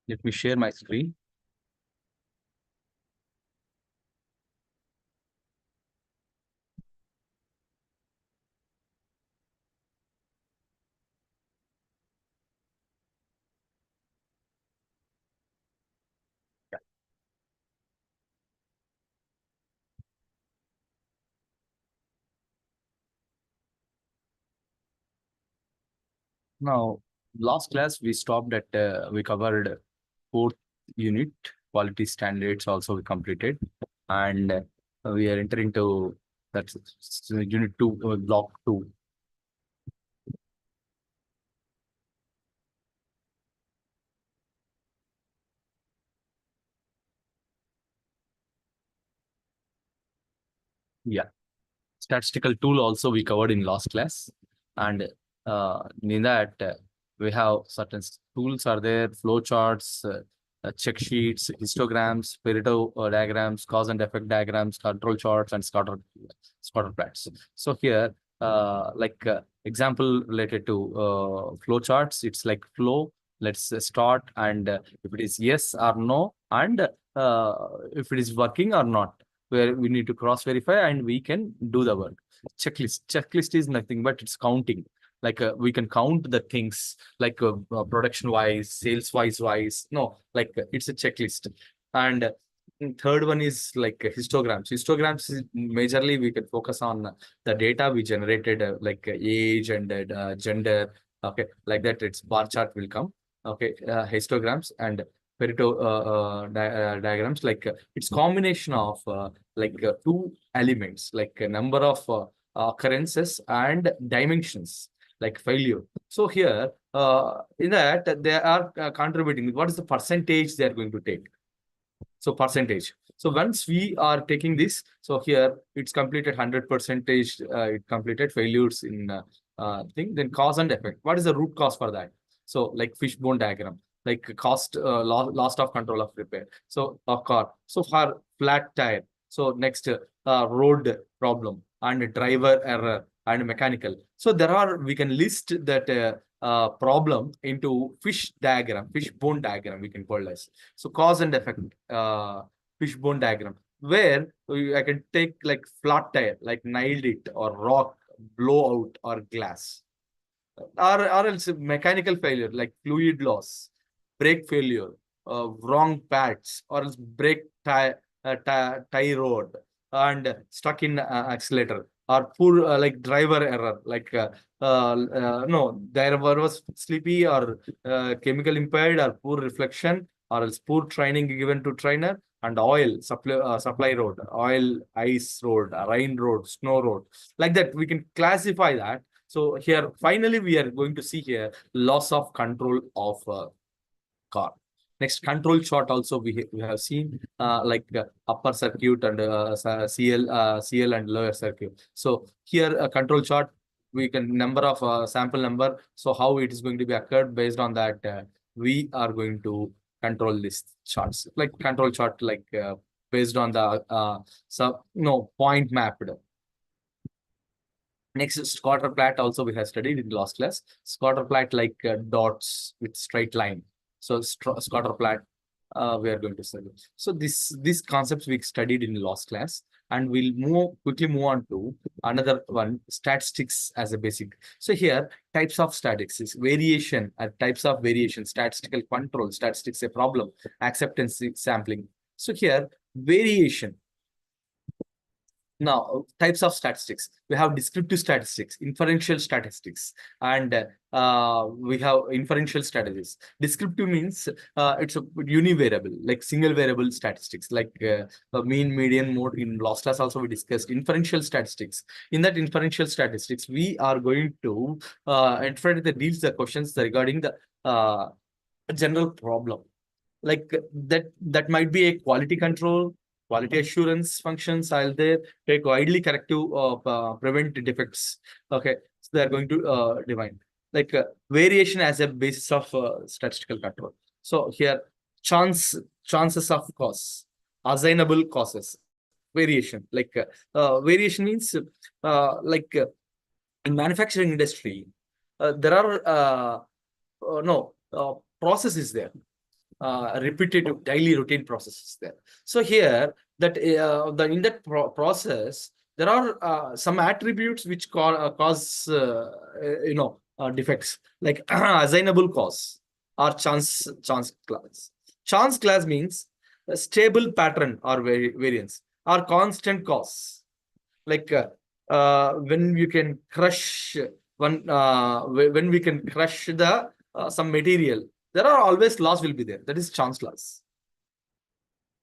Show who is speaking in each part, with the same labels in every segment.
Speaker 1: Let me share my screen. Now, last class we stopped at we covered fourth unit, quality standards also we completed, and we are entering to that's unit two, block two. Yeah, statistical tool also we covered in last class, and in that we have certain tools are there: flow charts, check sheets, histograms, Pareto diagrams, cause and effect diagrams, control charts, and scatter plots. So here, example related to flow charts, it's like flow. Let's start, and if it is yes or no, and if it is working or not, where we need to cross verify and we can do the work. Checklist is nothing but it's counting. We can count the things production wise, sales wise. No, it's a checklist. And third one is histograms is majorly we can focus on the data we generated, age and gender. Okay, like that it's bar chart will come. Okay, histograms and Pareto diagrams, it's combination of two elements, like a number of occurrences and dimensions, like failure. So here, in that they are contributing. What is the percentage they are going to take? So percentage. So once we are taking this, so here it's completed 100 percentage. It completed failures in thing. Then cause and effect. What is the root cause for that? So like fishbone diagram, like cost loss of control of repair. So of car. So for flat tire. So next road problem and driver error and mechanical. So there are, we can list that problem into fishbone diagram we can call as. So cause and effect fishbone diagram, where I can take like flat tire, like nailed it, or rock, blowout, or glass, or else mechanical failure like fluid loss, brake failure, wrong pads, or else brake tie rod and stuck in accelerator, or poor driver error, no, driver was sleepy, or chemical impaired, or poor reflection, or else poor training given to trainer, and oil supply road, oil ice road, rain road, snow road, like that we can classify that. So here, finally, we are going to see here loss of control of car. Next, control chart also we have seen upper circuit and CL and lower circuit. So here a control chart, we can number of sample number. So how it is going to be occurred, based on that we are going to control this charts, like control chart, based on the point mapped. Next is scatter plot. Also, we have studied in last class. Scatter plot like dots with straight line. So scatter plot, we are going to study. So these concepts we studied in last class, and we'll quickly move on to another one, statistics as a basic. So here, types of statistics, variation, types of variation, statistical control, statistics a problem, acceptance sampling. So here, variation. Now, types of statistics. We have descriptive statistics, inferential statistics, and we have inferential strategies. Descriptive means it's a univariable, like single variable statistics, like mean, median, mode. In last class also we discussed inferential statistics. In that inferential statistics, we are going to infer the deals the questions regarding the general problem. Like that might be a quality control, quality assurance functions are there, take widely corrective prevent defects. Okay, so they are going to define variation as a basis of statistical control. So here, chances of cause, assignable causes, variation. Variation means in manufacturing industry, there are no process is there. repetitive daily routine processes there. So here that in that process there are some attributes which cause defects like assignable cause or chance class. Chance class means a stable pattern or variance or constant cause, like when you can crush when we can crush the some material, there are always laws will be there. That is chance laws.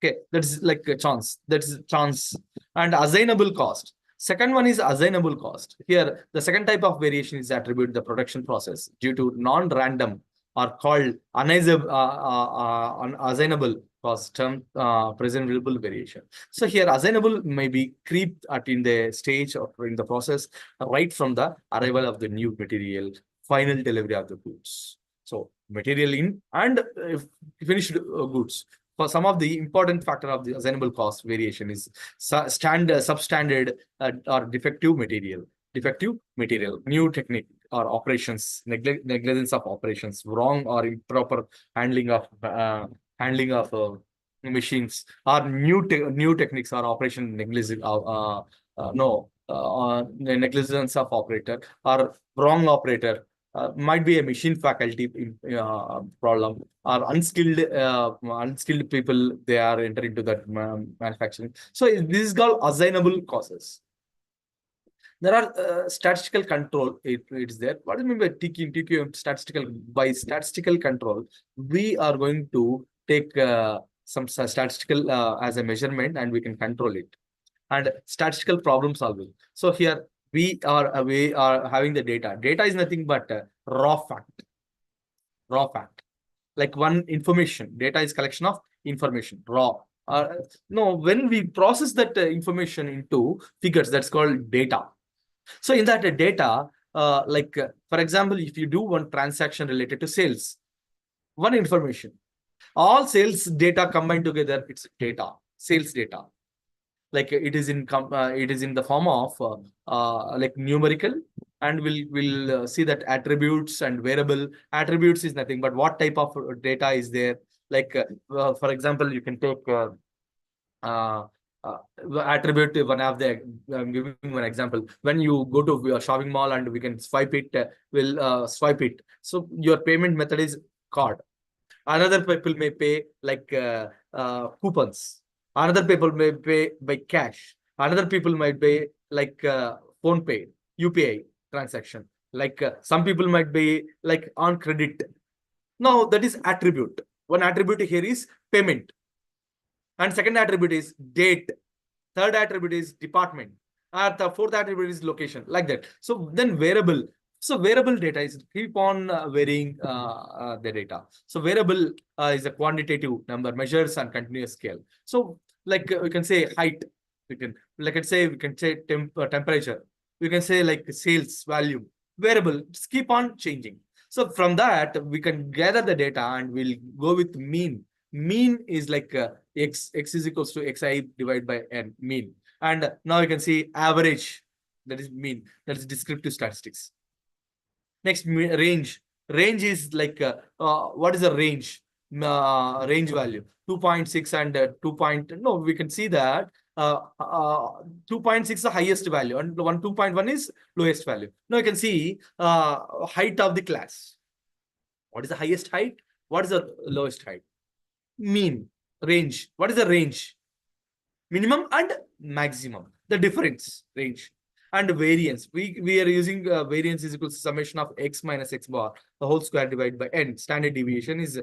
Speaker 1: Okay, that's like a chance. That's chance. And assignable cost. Second one is assignable cost. Here, the second type of variation is attributed the production process due to non-random or called unassignable cost term presentable variation. So here, assignable may be creep at in the stage or in the process right from the arrival of the new material, final delivery of the goods. So material in and finished goods. For some of the important factor of the assignable cost variation is substandard or defective material, new technique or operations, negligence of operations, wrong or improper handling of machines, or new techniques or operation negligence negligence of operator or wrong operator. Might be a machine faculty problem or unskilled people, they are enter into that manufacturing. So this is called assignable causes. There are statistical control. It's there. What do you mean by TQ statistical? By statistical control, we are going to take some statistical as a measurement, and we can control it. And statistical problem solving. So here we are having the data. Data is nothing but raw fact. Raw fact. Like one information. Data is collection of information. Raw. No, when we process that information into figures, that's called data. So in that data, for example, if you do one transaction related to sales, one information, all sales data combined together, it's data, sales data. Like it is in the form of like numerical, and we'll see that attributes and variable. Attributes is nothing but what type of data is there. Like for example, you can take uh, attribute one of the I'm giving one example. When you go to a shopping mall and we can swipe it, we'll swipe it. So your payment method is card. Another people may pay like coupons. Another people may pay by cash. Another people might pay like phone pay, UPI transaction. Like some people might be like on credit. Now that is attribute. One attribute here is payment. And second attribute is date. Third attribute is department. The fourth attribute is location, like that. So then variable. So variable data is keep on varying the data. So variable is a quantitative number, measures on continuous scale. So like we can say height. We can say temperature. We can say like sales value. Variable, just keep on changing. So from that we can gather the data and we'll go with mean. Mean is like x is equals to xi divided by n, mean. And now you can see average, that is mean, that is descriptive statistics. Next, range. Range is like what is the range? Range value 2.6 and 2. No, we can see that 2.6 is the highest value and 2.1 is lowest value. Now you can see height of the class. What is the highest height? What is the lowest height? Mean, range. What is the range? Minimum and maximum. The difference, range. And variance. We are using variance is equal to summation of x minus x bar, the whole square divided by n. Standard deviation is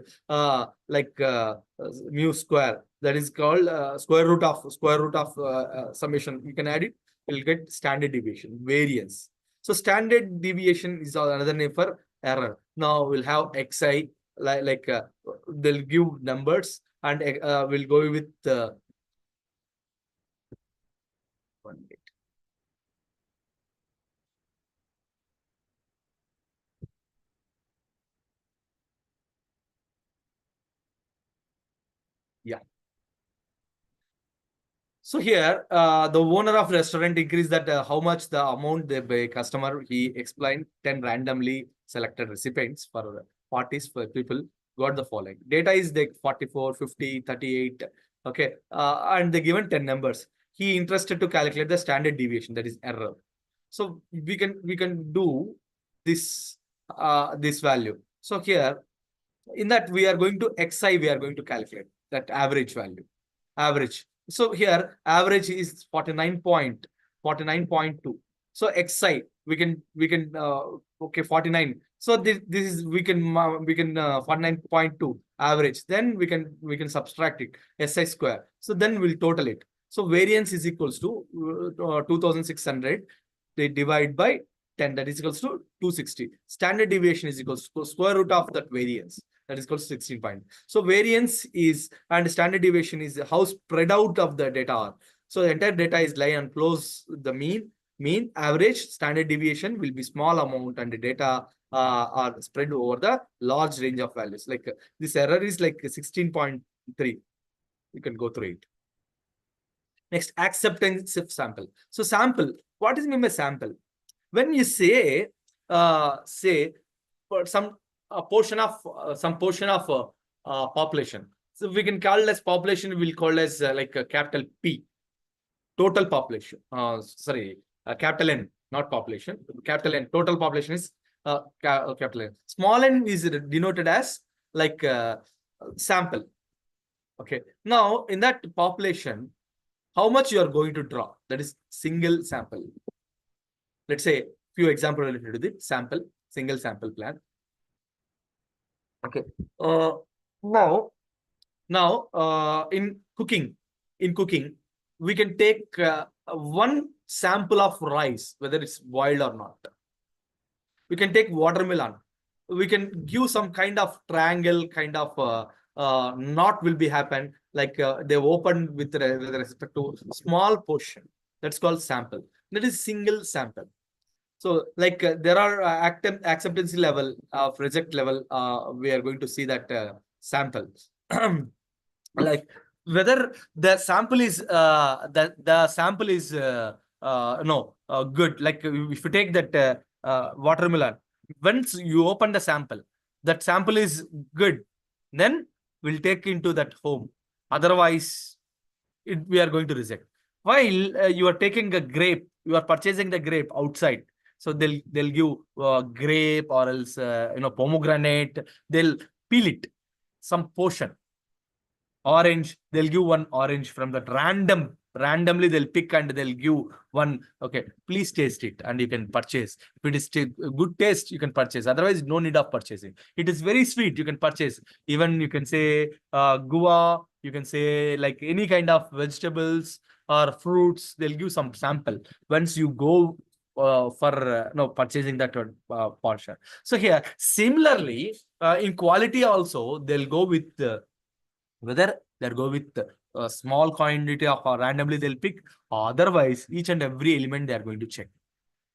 Speaker 1: mu square. That is called square root of summation. You can add it. You'll get standard deviation, variance. So standard deviation is another name for error. Now we'll have xi they'll give numbers and we'll go with one minute. Yeah. So here, the owner of restaurant increased that how much the amount they pay customer. He explained 10 randomly selected recipients for parties for people. got the following. Data is like 44, 50, 38. Okay. And they given 10 numbers. He interested to calculate the standard deviation, that is error. So we can do this this value. So here in that we are going to xi, we are going to calculate that average value. Average. So here average is 49.2. So xi we can okay 49. So this is we can 49.2 average. Then we can subtract it si square. So then we'll total it. So variance is equals to 2600. They divide by 10, that is equals to 260. Standard deviation is equals to square root of that variance, that is equals to 16 point. So variance is and standard deviation is how spread out of the data are. So the entire data is lie and close the mean average. Standard deviation will be small amount and the data are spread over the large range of values. Like this error is like 16.3. You can go through it. Next, acceptance sample. So sample, what is mean by sample? When you say for some portion of population, so we can call as population, we'll call as like a capital P, total population. Sorry, capital N, not population. Capital N, total population is capital N. Small n is denoted as like sample. Okay. Now in that population, how much you are going to draw? That is single sample. Let's say few example related to the sample, single sample plan. Okay. Now in cooking, we can take one sample of rice, whether it's boiled or not. We can take watermelon. We can give some kind of triangle, kind of knot will be happen. Like they open with respect to small portion. That's called sample. That is single sample. So like there are acceptance level of reject level. We are going to see that sample. Like whether the sample is good. Like if you take that watermelon, once you open the sample, that sample is good, then we'll take into that home. Otherwise, we are going to reject. While you are taking a grape, you are purchasing the grape outside. So they'll give grape or else pomegranate. They'll peel it, some portion. Orange, they'll give one orange from that randomly they'll pick and they'll give one. Okay, please taste it and you can purchase. If it is good taste, you can purchase. Otherwise, no need of purchasing. It is very sweet, you can purchase. Even you can say guava, you can say like any kind of vegetables or fruits, they'll give some sample once you go for purchasing that portion. So here similarly in quality also they'll go with whether they'll go with a small quantity of randomly they'll pick, otherwise each and every element they are going to check.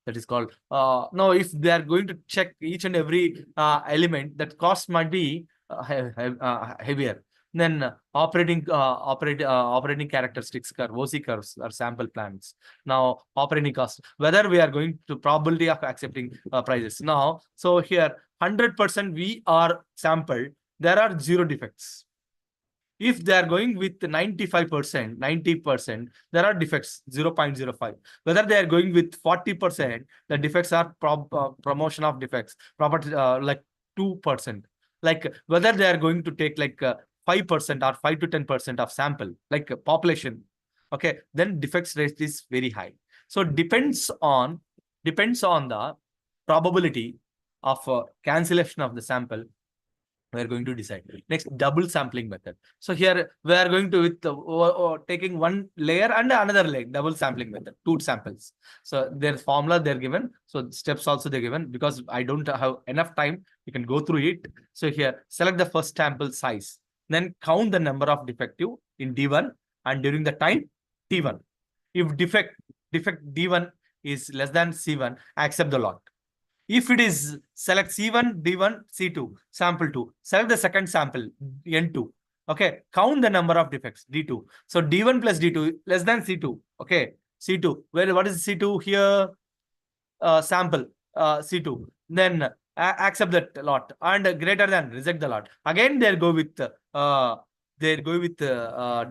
Speaker 1: That is called now if they are going to check each and every element, that cost might be heavier. Then operating characteristics curve, OC curves or sample plans. Now operating cost, whether we are going to probability of accepting prices. Now so here 100% we are sampled, there are 0 defects. If they are going with 95%, 90%, there are defects, 0.05. Whether they are going with 40%, the defects are promotion of defects, property like 2%. Like whether they are going to take like 5% or 5 to 10% of sample, like population, okay, then defects rate is very high. So depends on the probability of cancellation of the sample. We are going to decide. Next, double sampling method. So here we are going to with taking one layer and another layer, double sampling method, 2 samples. So their formula they're given. So steps also they're given. Because I don't have enough time, you can go through it. So here select the first sample size, then count the number of defective in D1 and during the time T1. If defect D1 is less than C1, accept the lot. If it is select C1, D1, C2, sample 2. Select the second sample, N2. Okay, count the number of defects, D2. So D1 plus D2 less than C2. Okay, C2. What is C2 here? Sample, C2. Then accept that lot, and greater than, reject the lot. Again, they'll go with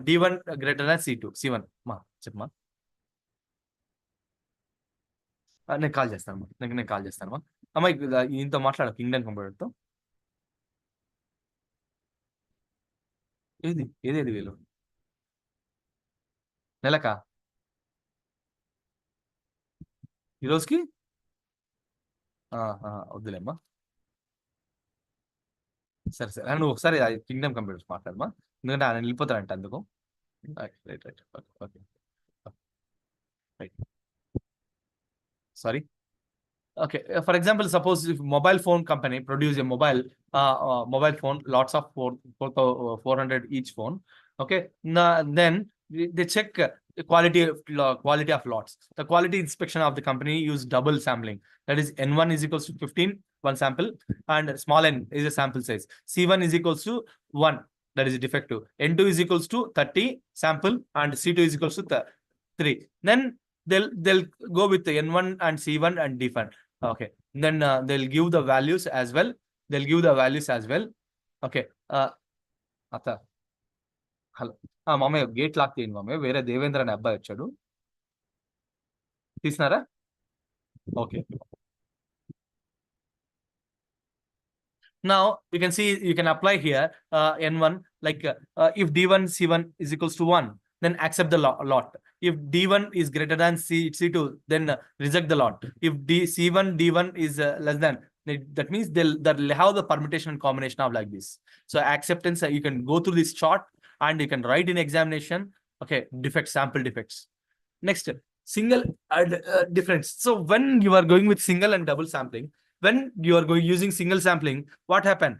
Speaker 1: D1 greater than C2, C1. మా చెప్పమా. నేను call చేస్తాను, నేను call చేస్తాను అమ్మా. ఇంత మాట్లాడకు Indian కంప్యూటర్తో. ఏది వీళ్ళు నెలకా ఈ రోజుకి వద్దులేమ్మా. సరే నువ్వు ఒకసారి కింగ్డమ్ కంప్యూటర్స్ మాట్లాడమా, ఎందుకంటే ఆయన వెళ్ళిపోతాడంట అందుకు. Right okay right. Sorry. Okay, for example, suppose if mobile phone company produce a mobile phone, lots of 400 each phone. Okay, then they check the quality of lots. The quality inspection of the company use double sampling. That is, N1 is equals to 15, one sample, and small n is a sample size. C1 is equals to 1, that is defective. N2 is equals to 30 sample, and C2 is equals to 3. Then they'll go with the N1 and C1 and D1. Okay, then they'll give the values as well. Okay. అత్త hello, మామయ్య gate lock చేయండి మామయ్య, వేరే దేవేంద్ర అనే అబ్బాయి వచ్చాడు, తీసినారా? Okay. Now you can see, you can apply here N1, like if D1 C1 is equals to 1, then accept the lot. If D1 is greater than C2, then reject the lot. If C1 D1 is less than, that means they'll have the permutation and combination of like this. So acceptance, you can go through this chart and you can write in examination. Okay, defects, sample defects. Next, single difference. So when you are going with single and double sampling, when you are using single sampling, what happened,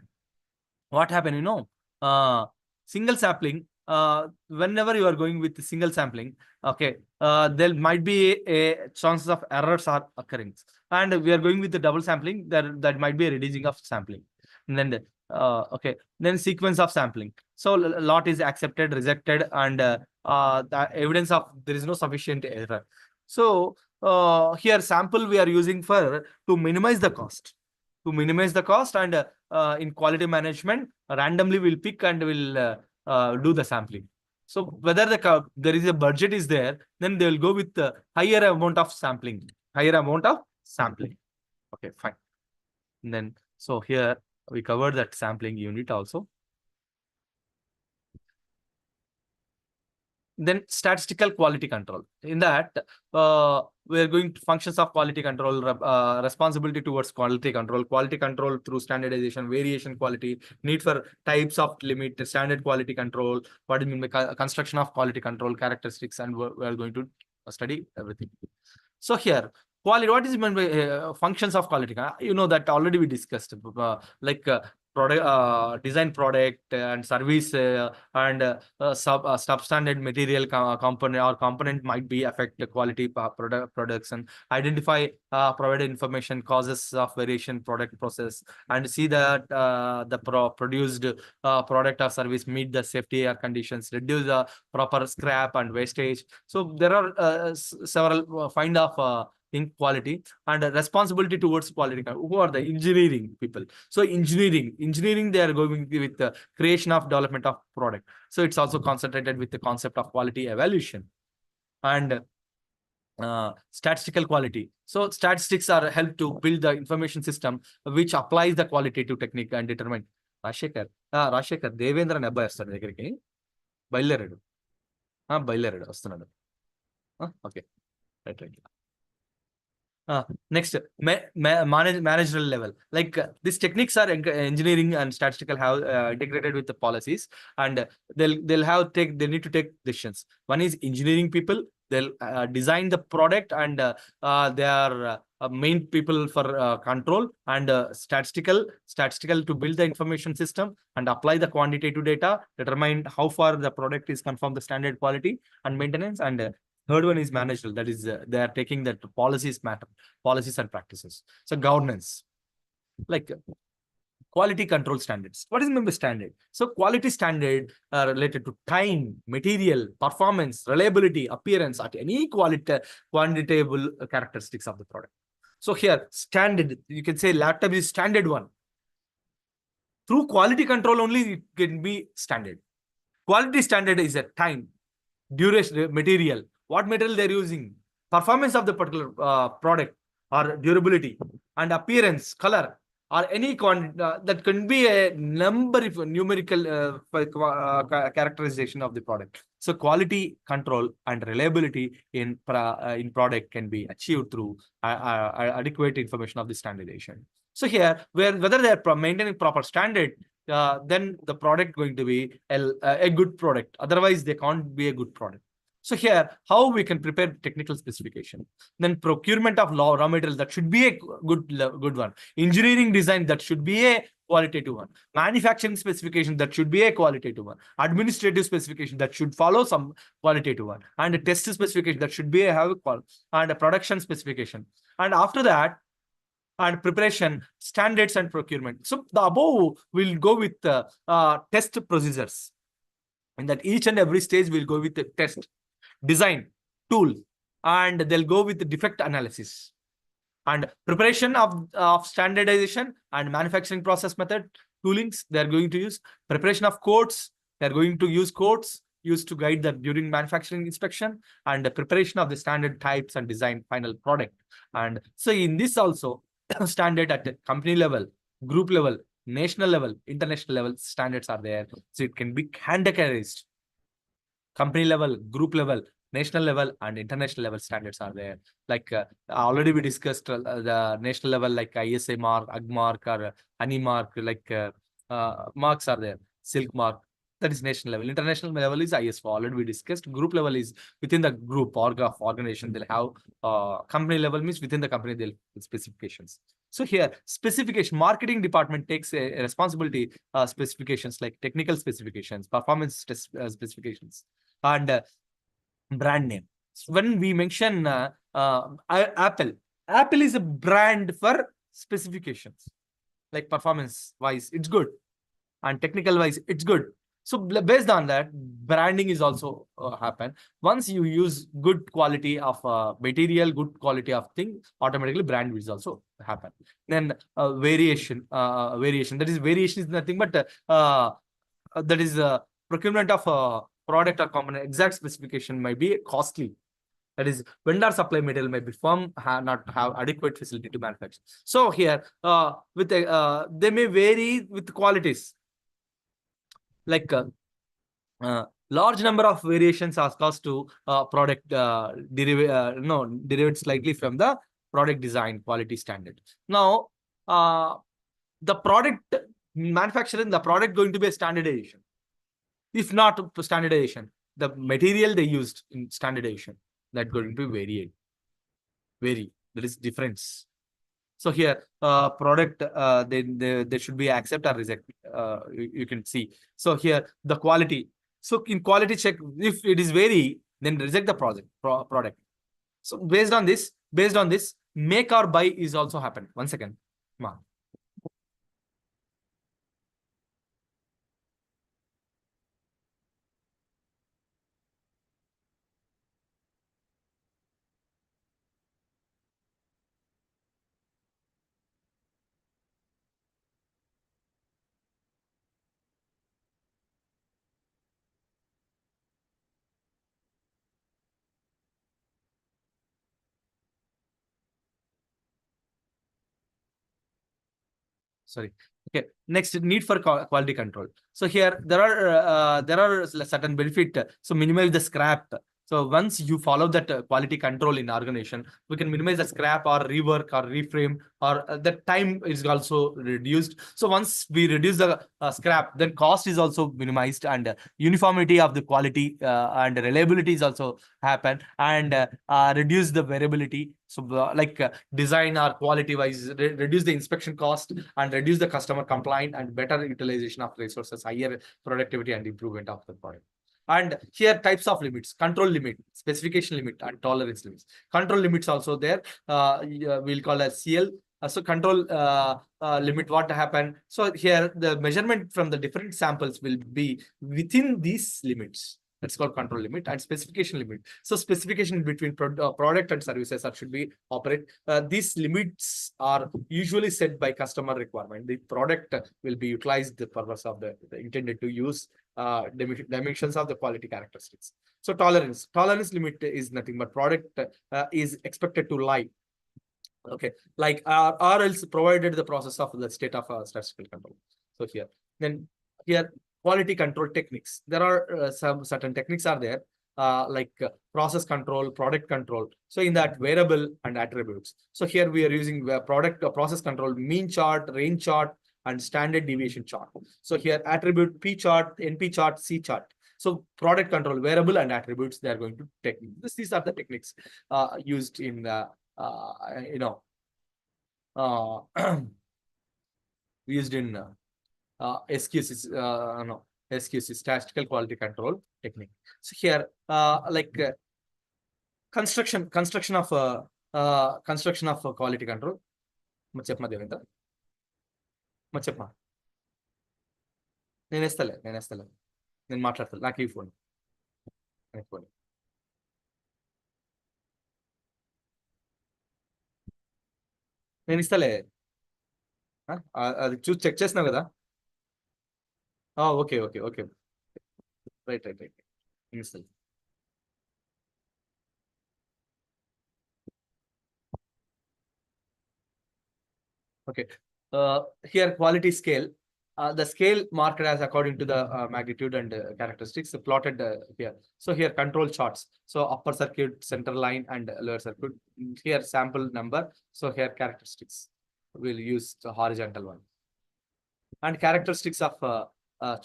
Speaker 1: single sampling, whenever you are going with single sampling, okay, there might be a chances of errors are occurring, and we are going with the double sampling, that might be a reducing of sampling. And then okay, then sequence of sampling. So lot is accepted, rejected, and the evidence of there is no sufficient error. So here sample we are using to minimize the cost. And in quality management, randomly we'll pick and we'll do the sampling. So whether there is a budget is there, then they will go with the higher amount of sampling. Okay, fine. And then so here we covered that sampling unit also. Then statistical quality control. In that, we are going to functions of quality control, responsibility towards quality control through standardization, variation quality, need for types of limit, standard quality control, what do you mean by construction of quality control, characteristics, and we are going to study everything. So here, quality, what is meant by functions of quality? You know that already we discussed, like product, design product and service, and substandard material component might be affect the quality production. Identify provided information, causes of variation product process, and see that the produced product or service meet the safety conditions, reduce the proper scrap and wastage. So there are several find of in quality, and responsibility towards quality. Who are the engineering people? So engineering, they are going with the creation of development of product. So it's also concentrated with the concept of quality evaluation. And statistical quality. So statistics are help to build the information system which applies the qualitative technique and determine. Rajasekhar Devendra అనే అబ్బాయి వస్తాడు దగ్గరికి, బయలుదేరాడు వస్తున్నాడు. Okay, right. Next, managerial level. Like these techniques are engineering and statistical have integrated with the policies, and they need to take decisions. One is engineering people. They'll design the product, and they are main people for control, and statistical to build the information system and apply the quantitative data, determine how far the product is conform the standard quality and maintenance. And third one is managerial. That is, they are taking that policies and practices. So governance, like quality control standards. What is meant by standard? So quality standard are related to time, material, performance, reliability, appearance, at any quantitable characteristics of the product. So here, standard, you can say laptop is standard one. Through quality control only it can be standard. Quality standard is a time, duration, material, what material they're using, performance of the particular product, or durability, and appearance, color, or any that can be a number of numerical characterization of the product. So quality control and reliability in product can be achieved through adequate information of the standardization. So here, whether they are maintaining proper standard, then the product going to be a good product. Otherwise, they can't be a good product. So here, how we can prepare technical specification. Then procurement of raw material, that should be a good one. Engineering design, that should be a qualitative one. Manufacturing specification, that should be a qualitative one. Administrative specification, that should follow some qualitative one. And a test specification, that should be and a production specification. And after that, and preparation, standards, and procurement. So the above will go with test procedures. And that each and every stage will go with the test, design, tool, and they'll go with the defect analysis. And preparation of standardization and manufacturing process method, toolings, they're going to use. Preparation of codes, they're going to use codes used to guide that during manufacturing inspection, and the preparation of the standard types and design final product. And so in this also, standard at the company level, group level, national level, international level, standards are there. So it can be categorized. Company level, group level, national level, and international level standards are there. Like already we discussed the national level, like ISA mark, UG mark, or ANI mark, like marks are there. Silk mark, that is national level. International level is ISO, already we discussed. Group level is within the group organization. They'll have company level means within the company they'll specifications. So here, specification, marketing department takes a responsibility, specifications like technical specifications, performance specifications, and brand name. So when we mention Apple is a brand for specifications, like performance wise, it's good, and technical wise, it's good. So based on that, branding is also happen. Once you use good quality of material, good quality of thing, automatically brand will also happen. Then variation, that is, variation is nothing but that is procurement of product or component. Exact specification might be costly. That is, vendor supply material may be firm, not have adequate facility to manufacture. So here, they may vary with qualities. Like large number of variations are caused to product derived slightly from the product design quality standard. Now, the product manufacturing, the product going to be a standardization. If not standardization, the material they used in standardization, that going to vary. There is difference. So here, product, they should be accept or reject. You can see. So here, the quality. So in quality check, if it is vary, then reject the product. So based on this, make or buy is also happen. 1 second. Come on. Sorry. Okay. Next, need for quality control. So here there are certain benefit. So minimize the scrap. So once you follow that quality control in organization, we can minimize the scrap or rework or reframe, or the time is also reduced. So once we reduce the scrap, then cost is also minimized, and uniformity of the quality and reliability is also happen, and reduce the variability. So like design or quality wise, reduce the inspection cost and reduce the customer compliant, and better utilization of resources, higher productivity and improvement of the product. And here types of limits: control limit, specification limit, and tolerance limits. Control limits also there. We'll call as CL. So control limit, what happen? So here the measurement from the different samples will be within these limits. That's called control limit. And specification limit. So specification between product and services should be operate. These limits are usually set by customer requirement. The product will be utilized the purpose of the intended to use dimensions of the quality characteristics. So tolerance limit is nothing but product is expected to lie. Okay, like or else provided the process of the state of statistical control. So here quality control techniques. There are some certain techniques are there, like process control, product control. So in that variable and attributes. So here we are using product process control, mean chart, range chart, and standard deviation chart. So here attribute P chart, NP chart, C chart. So product control, variable and attributes, they are going to take these are the techniques used in you know used in SQC, no, SQC, statistical quality control technique. So here, like construction of quality control. చెప్పమా దేవేంద్ర చెప్పమా నేను వేస్తలే నేను మాట్లాడతాను నాకు ఈ phone నేను ఇస్తలే అది చూసి చెక్ చేసినావు కదా ఓకే రైట్ నేను ఇస్తాను Okay. Here quality scale. The scale marked as according to the magnitude and characteristics plotted here. So here control charts. So upper circuit, center line, and lower circuit. Here sample number. So here characteristics. We'll use the horizontal one. And characteristics of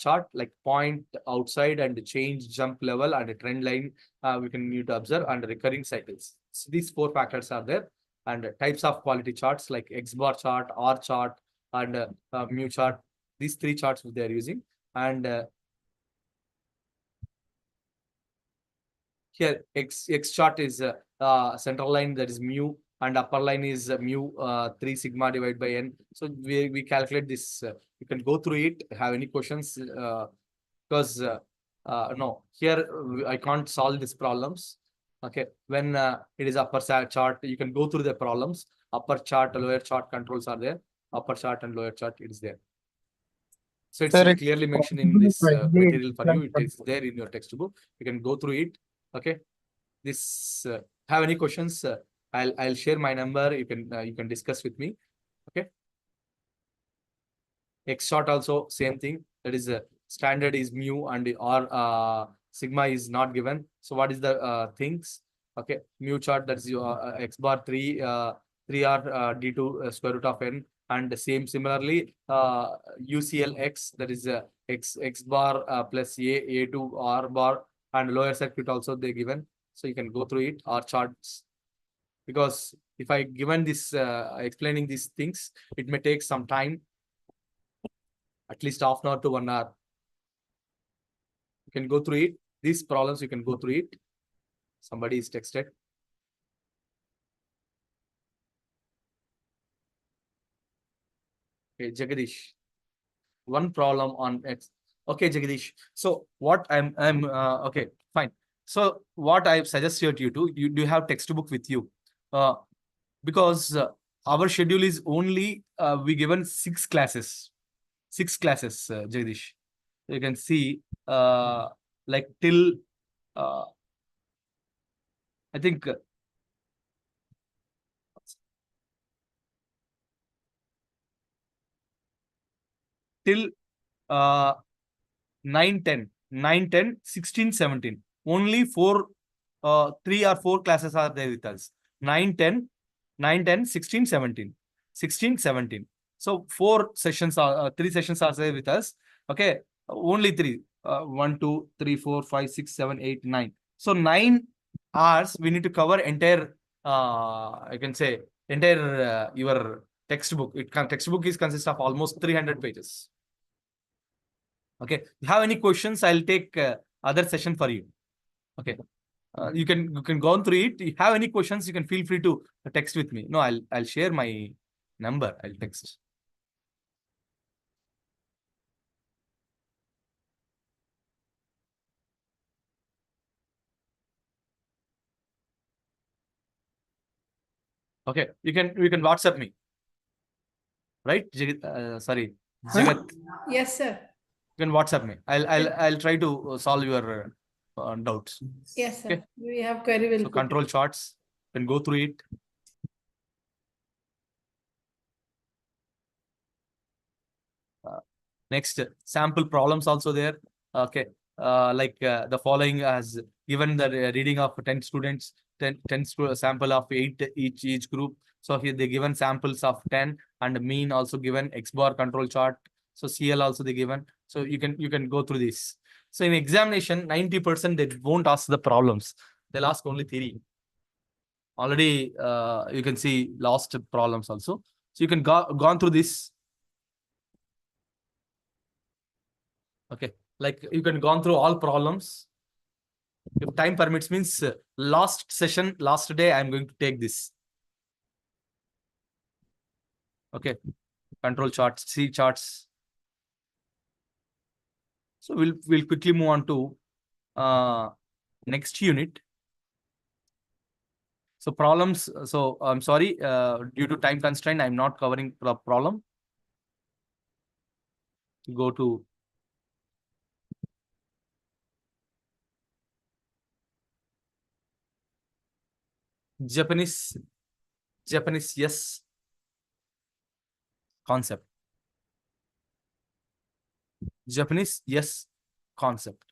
Speaker 1: chart like point outside and change jump level and trend line we can need to observe and recurring cycles. So these 4 factors are there. And types of quality charts like X bar chart, R chart, and mu chart. These 3 charts they are using. And here X chart is central line, that is mu, and upper line is mu 3 sigma divided by n. So we calculate this. You can go through it. Have any questions? Because no, here I can't solve these problems. Okay, when it is upper chart, you can go through the problems. Upper chart, lower chart controls are there. Upper chart and lower chart, it is there. So it's clearly mentioned in this material for you. It is there in your textbook. You can go through it. Okay, this have any questions? I'll share my number. You can discuss with me. Okay. X short also same thing. That is standard is mu and or sigma is not given. So what is the things? Okay, mu chart, that is your X bar 3r d2 square root of n, and same similarly UCL X, that is x bar plus a2 r bar, and lower circuit also they given. So you can go through it or charts, because if I given this explaining these things, it may take some time, at least half an hour to 1 hour. You can go through it. These problems you can go through it. Somebody is texted. Okay, Jagadish. One problem on X. Okay, Jagadish. So what I'm okay, fine. So what I've suggested you to, do you have textbook with you? Because our schedule is only we given 6 classes. 6 classes, Jagadish. You can see like till I think till 9, 10, 9, 10, 16, 17. Only 3 or 4 classes are there with us. 9, 10, 9, 10, 16, 17. 16, 17. So 4 sessions are 3 sessions are there with us. Okay, only 3. 1, 2, 3, 4, 5, 6, 7, 8, 9. So 9 hours we need to cover entire. I can say entire your textbook. Textbook is consist of almost 300 pages. Okay, you have any questions? I'll take other session for you. Okay, you can go on through it. If you have any questions, you can feel free to text with me. No, I'll share my number. I'll text. Okay, you can WhatsApp me, right? Sorry, Jagat.
Speaker 2: Yes, sir.
Speaker 1: You can WhatsApp me. I'll try to solve your doubts.
Speaker 2: Yes, sir.
Speaker 1: Okay.
Speaker 2: We have query will
Speaker 1: So
Speaker 2: put
Speaker 1: control
Speaker 2: it.
Speaker 1: charts. You can go through it. Next, sample problems also there. Okay. The following as given the reading of 10 students, 10 sample of 8 each group. So here they given samples of 10 and mean also given, X bar control chart. So CL also they given. So you can go through this. So in examination, 90% they won't ask the problems. They'll ask only theory. Already you can see lost problems also. So you can gone through this. Okay, like you can gone through all problems. If time permits, means last session, last day, I'm going to take this. Okay, control charts, C charts. So we'll quickly move on to next unit. So problems. So I'm sorry, due to time constraint, I'm not covering the problem. Go to Japanese yes concept. Japanese yes concept.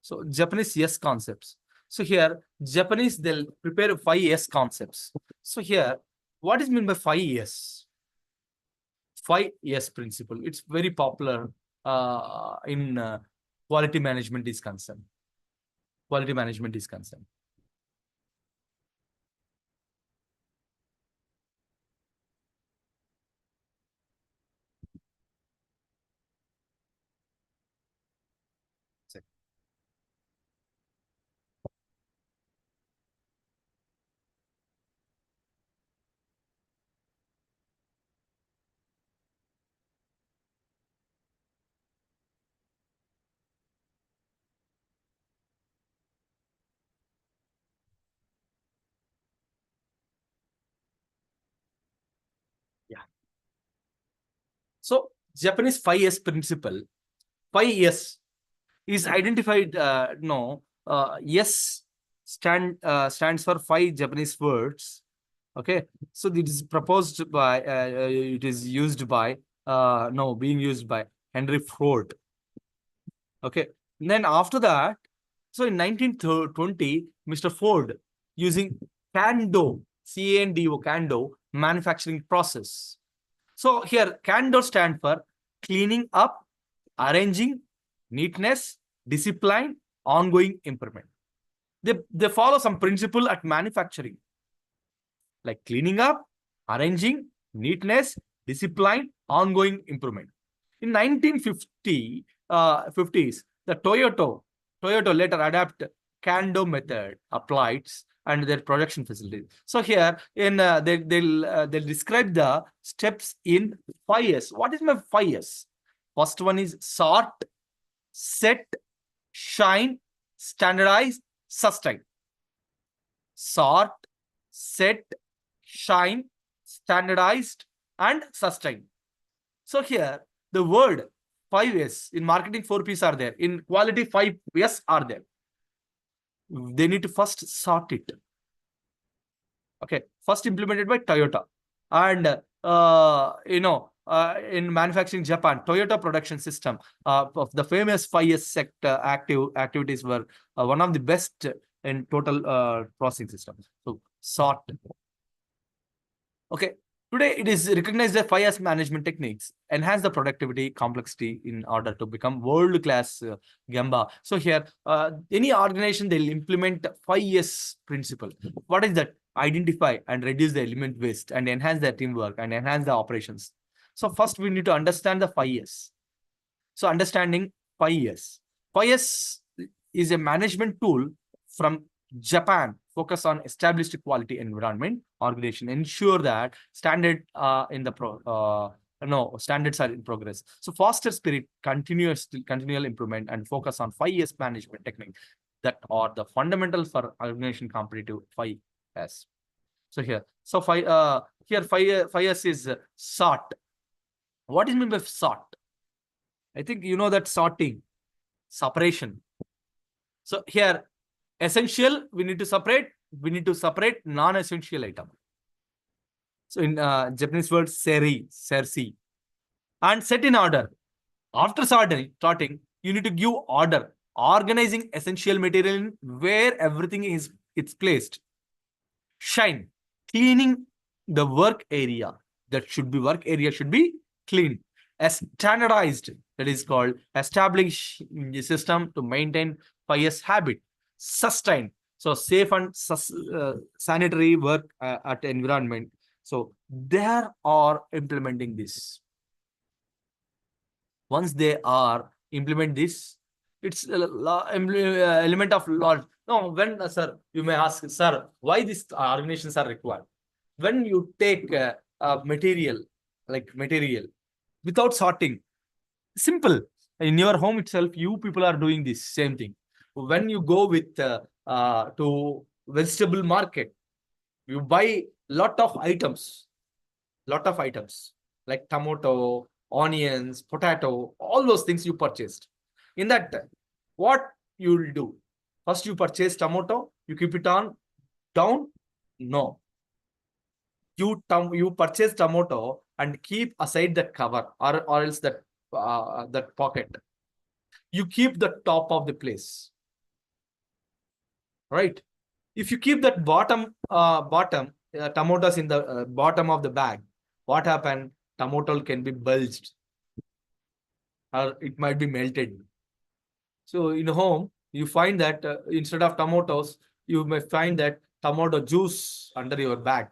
Speaker 1: So Japanese yes concepts. So here Japanese they'll prepare 5 yes concepts. So here what is meant by 5 yes? 5 yes principle. It's very popular in quality management is concerned. Quality management is concerned. Yeah. So Japanese 5 yes principle. 5 yes is identified. No, yes stands for 5 Japanese words. Okay, so it is proposed by it is used by no being used by Henry Ford. Okay, and then after that, so in 1920, Mr. Ford using Kando, Cando, Kando manufacturing process. So here Kando stand for cleaning up, arranging, neatness, discipline, ongoing improvement. They follow some principle at manufacturing, like cleaning up, arranging, neatness, discipline, ongoing improvement. In 50s, the Toyota later adapt Kando method applied and their production facilities. So here in they'll describe the steps in 5 S. What is my 5 S? First one is sort, set, shine, standardize, sustain. Sort, set, shine, standardized, and sustain. So here the word 5 S in marketing 4 P's are there. In quality 5 S are there. They need to first sort it. Okay, first implemented by Toyota, and in manufacturing Japan, Toyota production system of the famous 5S sector activities were one of the best in total processing systems. So sort. Okay. Today, it is recognized that 5S management techniques enhance the productivity, complexity in order to become world-class Gamba. So here, any organization, they'll implement 5S principle. What is that? Identify and reduce the element waste and enhance their teamwork and enhance the operations. So first, we need to understand the 5S. So understanding 5S. 5S is a management tool from Japan, focus on established quality environment organization, ensure that standards are in progress. So foster spirit, continual improvement, and focus on 5 S management techniques that are the fundamentals for organization competitive 5S. So here, So here 5S is sort. What is meant by sort? I think you know that sorting, separation. So here essential we need to separate. We need to separate non-essential item. So in Japanese word sersi, and set in order. After sorting, you need to give order, organizing essential material where everything is it's placed. Shine, cleaning the work area. That should be work area should be clean. As standardized, that is called establish the system to maintain 5S habit. Sustain, so safe and sanitary work at environment. So they are implementing this. Once they are implement this, it's element of law. No, when sir, you may ask, sir, why these organizations are required? When you take material, like material, without sorting, simple. In your home itself, you people are doing this same thing. When you go with to vegetable market, you buy lot of items like tomato, onions, potato, all those things you purchased. In that, what you will do? First, you purchase tomato, you keep it on down. No, you purchase tomato and keep aside that cover or else that pocket. You keep the top of the place, right? If you keep that bottom tomatoes in the bottom of the bag, what happened? Tomato can be bulged or it might be melted. So in home, you find that instead of tomatoes, you may find that tomato juice under your bag.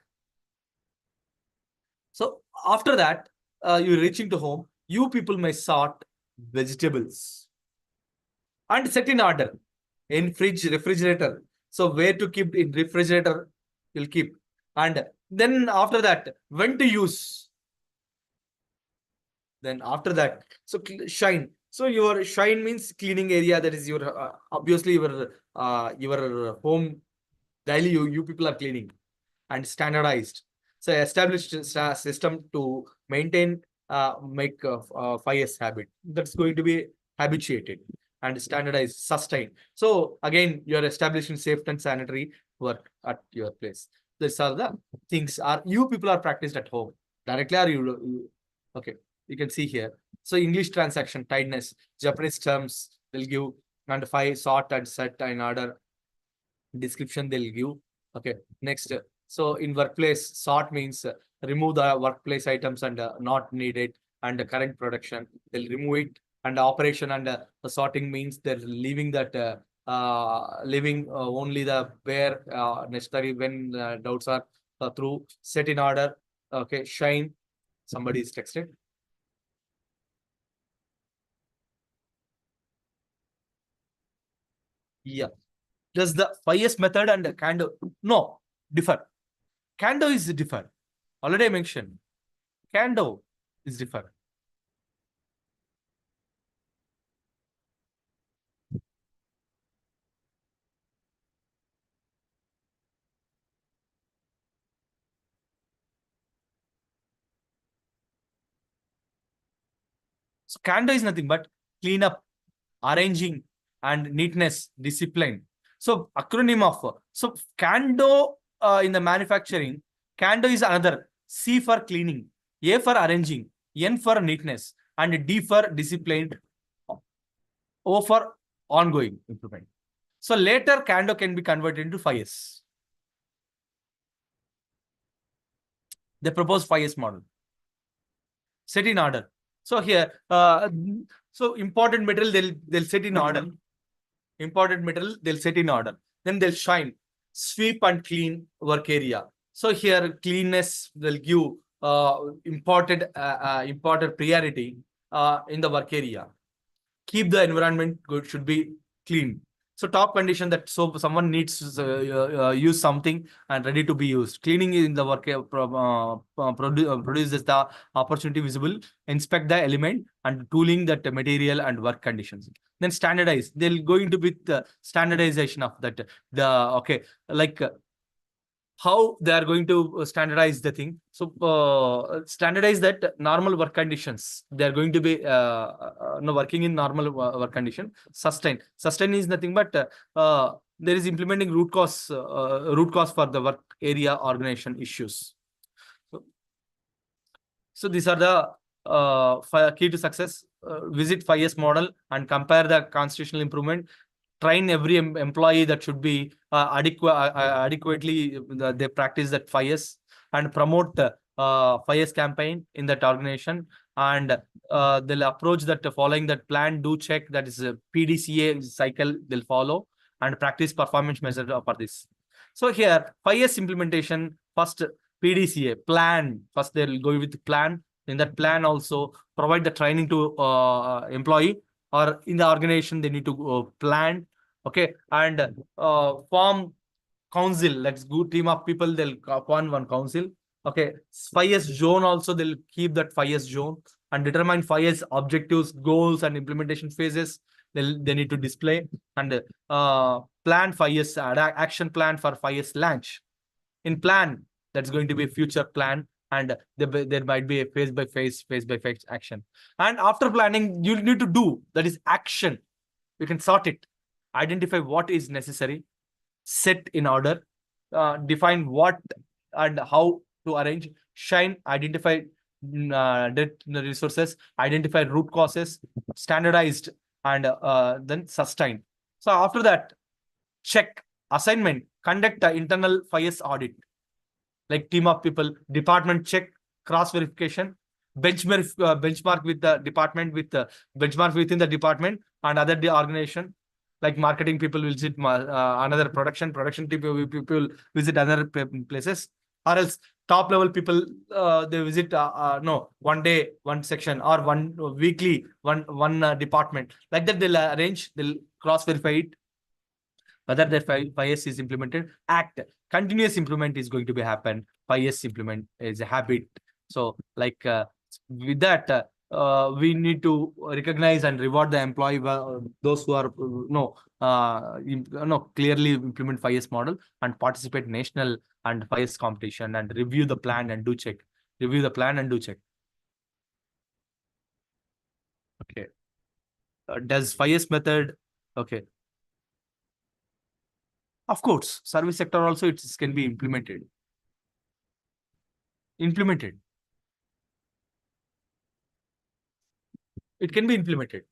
Speaker 1: So after that, you reaching to home, you people may sort vegetables and set in order in refrigerator. So where to keep in refrigerator, you'll keep. And then after that, when to use? Then after that, so shine. So your shine means cleaning area. That is your obviously your home daily. You people are cleaning and standardized. So established system to maintain make 5S habit. That's going to be habituated and standardized, sustain. So again, you're establishing safe and sanitary work at your place. These are the things are you people are practiced at home directly. Are you okay? You can see here. So English transaction, tiredness, Japanese terms will give and 5 sort and set in order. Description they'll give. Okay, next. So in workplace, sort means remove the workplace items and not needed and the current production. They'll remove it and operation and the sorting means they're leaving that leaving only the bare necessary when doubts are through. Set in order. Okay, shine. Somebody is texted. Yeah. Does the 5S method and Kando? No, differ. Kando is differ. Already I mentioned. Kando is differ. So Kando is nothing but clean up, arranging, and neatness, discipline. So acronym of so Kando in the manufacturing, Kando is another. C for cleaning, A for arranging, N for neatness, and D for discipline, O for ongoing improvement. So later Kando can be converted into 5S. They propose 5S model. Set in order. So here, so important material they'll set in order. Important material they'll set in order. Then they'll shine, sweep and clean work area. So here cleanness will give important priority in the work area. Keep the environment good, should be clean. So top condition that so someone needs use something and ready to be used. Cleaning in the work produces the opportunity visible. Inspect the element and tooling that material and work conditions. Then standardize. They'll going to be the standardization of that. The okay like how they are going to standardize the thing. So standardize that normal work conditions. They are going to be no working in normal work condition. Sustain is nothing but there is implementing root cause for the work area organization issues. So these are the key to success. Visit 5S model and compare the constitutional improvement. Train every employee that should be adequately they practice that 5S and promote the 5S campaign in that organization. And they'll approach that following that plan, do check, that is a PDCA cycle they'll follow and practice performance measure for this. So here 5S implementation, first PDCA plan. First, they'll go with plan. In that plan, also provide the training to employee, or in the organization they need to plan. Okay, and form council. Let's go team of people. They'll form one council. Okay, 5S zone also they'll keep that 5S zone and determine 5S objectives, goals, and implementation phases. They need to display and plan 5S action plan for 5S launch. In plan, that's going to be a future plan, and there might be a phase by phase action. And after planning, you need to do, that is action. You can sort it, identify what is necessary, set in order, define what and how to arrange, shine, identify resources, identify root causes, standardized, and then sustain. So after that, check, assignment, conduct the internal 5S audit, like team of people, department check, cross verification, benchmark with the department, with the benchmark within the department and other organization. Like marketing people will visit another production people visit other places, or else top level people they visit no, one day one section, or one weekly one department. Like that they'll arrange, they'll cross verify it whether their 5S is implemented. Act, continuous improvement is going to be happen. 5S implement is a habit. So like with that, we need to recognize and reward the employee, those who are clearly implement 5S model and participate national and 5S competition and review the plan and do check. Review the plan and do check. Okay. Does 5S method? Okay. Of course, service sector also it can be implemented. It can be implemented.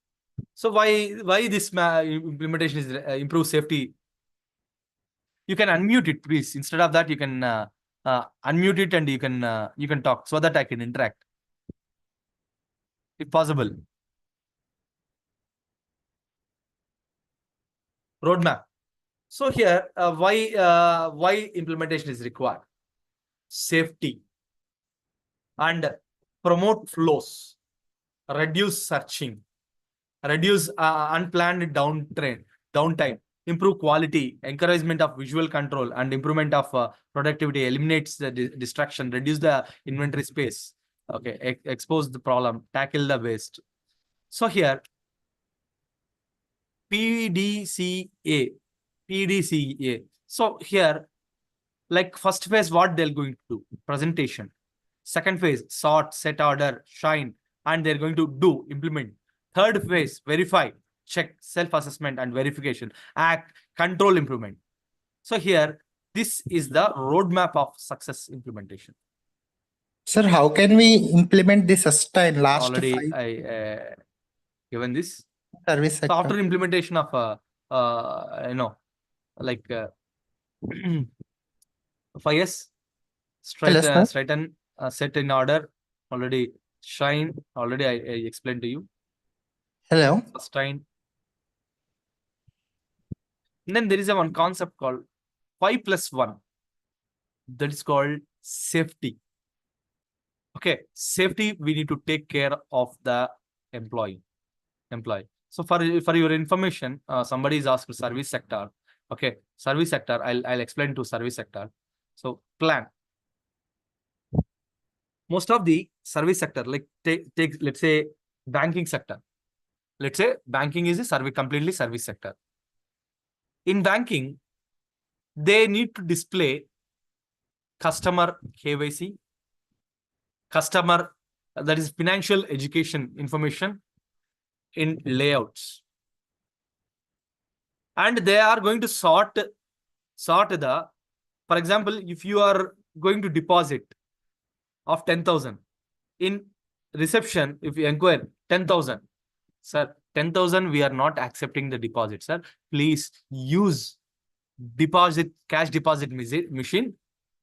Speaker 1: So why this implementation is improve safety? You can unmute it, please. Instead of that, you can unmute it and you can talk so that I can interact, if possible. Roadmap. So here, why implementation is required? Safety and promote flows, reduce searching, reduce unplanned downtime, improve quality, encouragement of visual control, and improvement of productivity, eliminates the distraction, reduce the inventory space. Okay, expose the problem, tackle the waste. So here, PDCA. So here, like first phase, what they're going to do? Presentation. Second phase, sort, set order, shine, and they're going to implement. Third phase, verify, check, self-assessment and verification, act, control, improvement. So here, this is the roadmap of success implementation.
Speaker 2: Sir, how can we implement this sustain last
Speaker 1: already I given this
Speaker 2: service sector?
Speaker 1: So after implementation of like 5S, straighten, set in order, already shine, already I explained to you.
Speaker 2: Hello.
Speaker 1: Sustain. And then there is one concept called 5+1. That is called safety. Okay, safety, we need to take care of the employee. So for your information, somebody is asked service sector. Okay, service sector, I'll explain to service sector. So plan. Most of the service sector, like take let's say banking sector. Let's say banking is a completely service sector. In banking, they need to display customer KYC, customer, that is financial education information in layouts. And they are going to sort the, for example, if you are going to deposit of 10,000 in reception, if you inquire 10,000, sir, 10,000, we are not accepting the deposit, sir. Please use cash deposit machine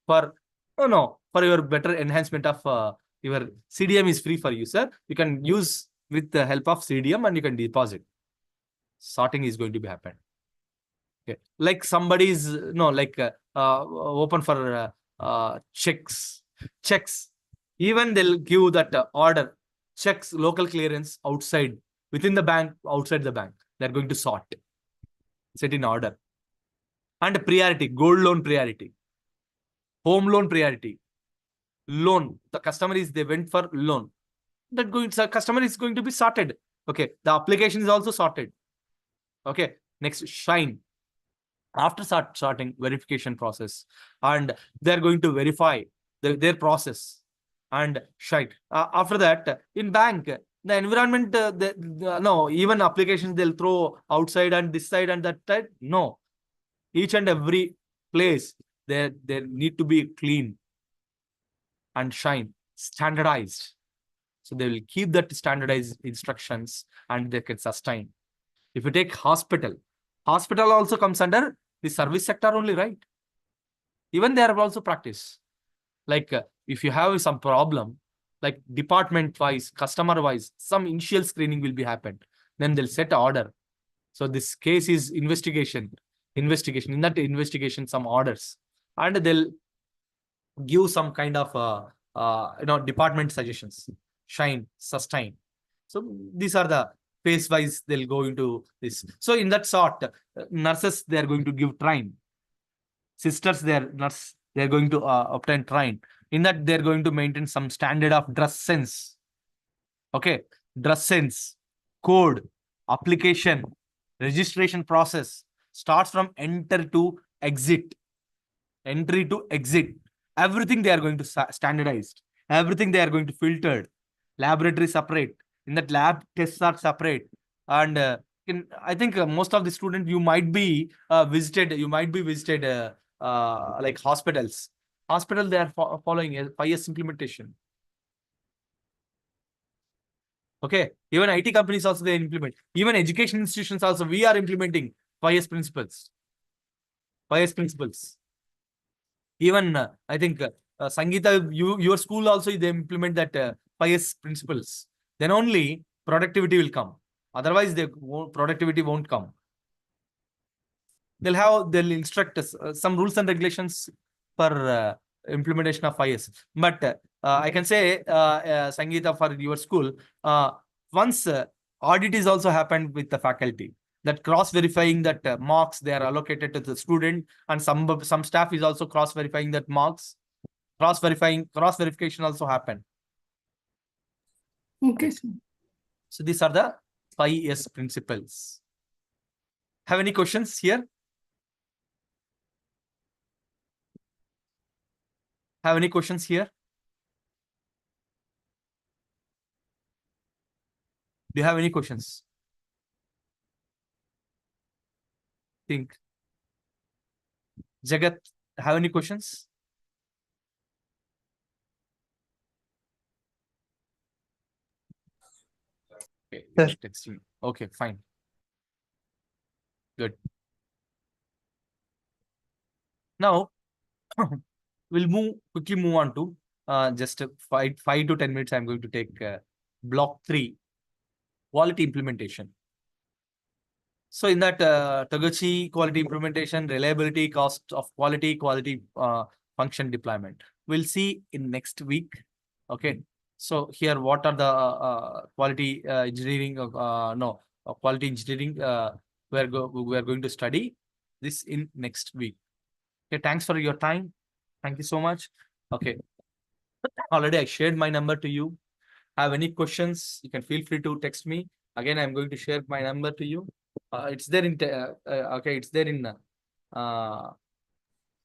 Speaker 1: for, for your better enhancement of your CDM is free for you, sir. You can use with the help of CDM and you can deposit. Sorting is going to be happen. Okay. Like somebody is open for checks. Even they'll give that order, checks, local clearance outside, within the bank, outside the bank. They're going to set in order. And priority, gold loan priority, home loan priority, loan. The customer they went for loan. Customer is going to be sorted. Okay. The application is also sorted. Okay. Next, shine. After sorting, verification process, and they're going to verify their process and shine. After that, in bank, the environment, no, even applications they'll throw outside and this side and that side. No, each and every place they need to be clean and shine, standardized. So they will keep that standardized instructions and they can sustain. If you take hospital also comes under the service sector only, right? Even there are also practice. Like if you have some problem, like department wise, customer wise, some initial screening will be happened. Then they'll set order. So this case is investigation. In that investigation, some orders, and they'll give some kind of department suggestions. Shine, sustain. So these are the phase wise they'll go into this. So in that sort, nurses they are going to give train. Sisters they're going to obtain train. In that they're going to maintain some standard of dress sense. Okay, dress sense, code, application, registration process starts from entry to exit. Everything they are going to standardized. Everything they are going to filtered. Laboratory separate. In that lab, tests are separate. And I think most of the students you might be visited. Like hospitals. Hospital they are following a 5 years implementation. Okay. Even IT companies also they implement. Even education institutions also we are implementing 5 years principles. 5 years principles. Even I think Sangeeta, your school also they implement that 5 years principles. Then only productivity will come. Otherwise, productivity won't come. They'll instruct us some rules and regulations for implementation of 5 years. But I can say, Sangeeta, for your school, once audit is also happened with the faculty, that cross-verifying that marks they are allocated to the student, and some staff is also cross-verifying that marks. Cross-verification also happened.
Speaker 3: Okay.
Speaker 1: So these are the 5 years principles. Have any questions here? Have any questions here? Do you have any questions? Think. Jagat, have any questions? Okay, texting. Okay, fine. Good. Now, we'll quickly move on to just 5 to 10 minutes. I'm going to take block 3, quality implementation. So in that Toguchi quality implementation, reliability, cost of quality function deployment. We'll see in next week. Okay. So here, what are the quality engineering? Quality engineering. We are going to study this in next week. Okay. Thanks for your time. Thank you so much. Okay. Already I shared my number to you. Have any questions? You can feel free to text me. Again, I'm going to share my number to you. It's there in okay. It's there in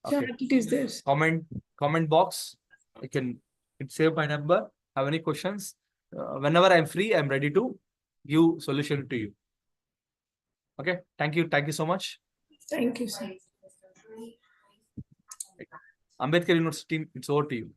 Speaker 1: Okay.
Speaker 3: Chat, it is there.
Speaker 1: Comment box. You can save my number. Have any questions? Whenever I'm free, I'm ready to give solution to you. Okay. Thank you. Thank you so much.
Speaker 3: Thank you, sir.
Speaker 1: Ambedkar University, it's over to you.